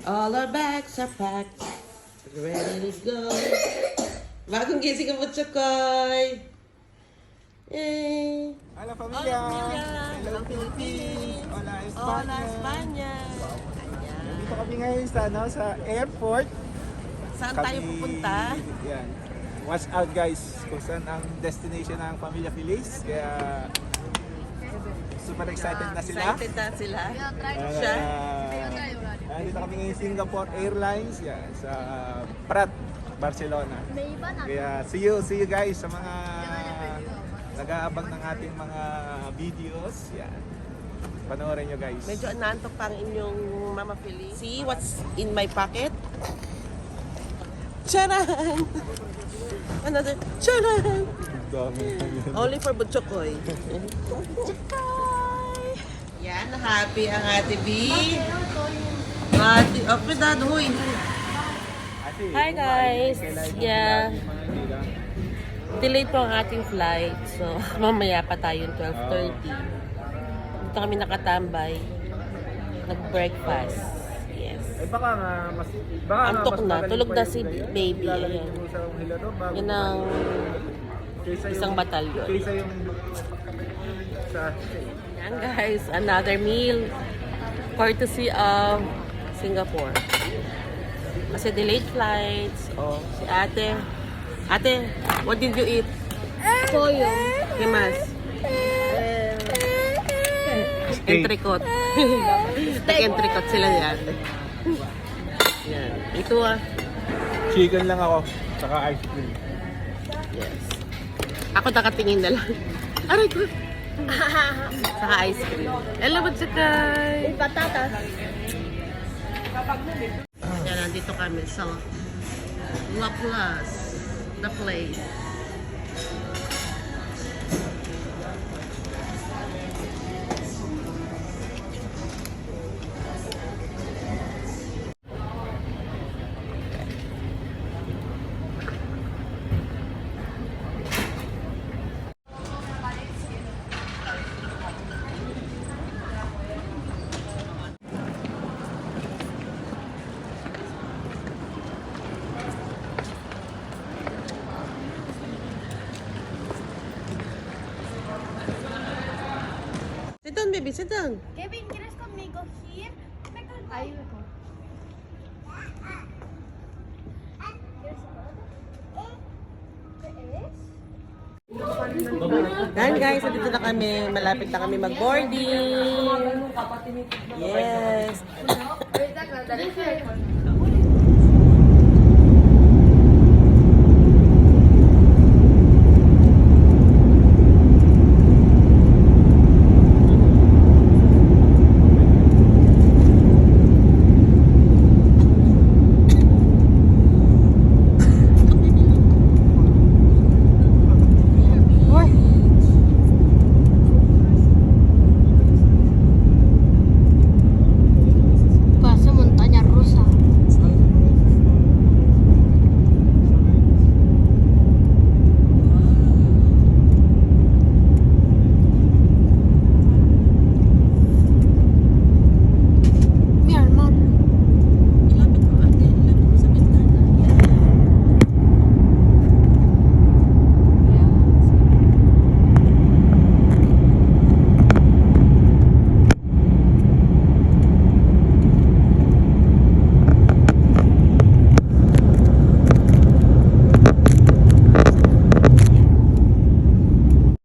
All our bags are packed. Ready to go. Bagong gising ang Butchokoy. Eh. Hola familia. Hello Philippines. Hola España. Hola España. Dito kami ngayon sa airport. Saan tayo pupunta? Yan. Watch out guys kung saan ang destination ng Pamilya Feliz. Kaya super excited na sila. Excited na sila. Uh, Siya? Dito kami ngayon Singapore Airlines yan, sa Prat, Barcelona. Kaya see you guys sa mga nag-aabang ng ating mga videos. Yan. Panoorin nyo guys. Medyo nantok pa ang inyong Mama Feliz. See what's in my pocket? Charan! Another charan! Dami. Only for Butchokoy. Butchokoy! Yan, happy ang Ate B. Ate, okay dad, huy. Hi guys! Yeah. Delayed po ang ating flight. So, mamaya pa tayo 12:30. Dito kami nakatambay. Nag-breakfast. Yes. Baka nga Antok na. Tulog na si baby. Ayan. Yan ang isang batalyon. Kaysa yung sa Yan guys, another meal. Courtesy of Singapore. Kasi delayed flights. Oh, si ate. Ate, what did you eat? Pollo. Kimas? Entrecote. Nag-entrecote sila ni ate. Yan. Ito chicken lang ako, saka ice cream. Yes. Ako nakatingin na lang. Aray ko. Saka ice cream. Hello, Butchokoy. Patatas. Yan, nandito kami sa La Place. The place. Sit down, baby. Sit down. Kevin, ¿quieres conmigo here? Ahí mejor. Yan guys, dito na kami. Malapit na kami mag-boarding. Yes.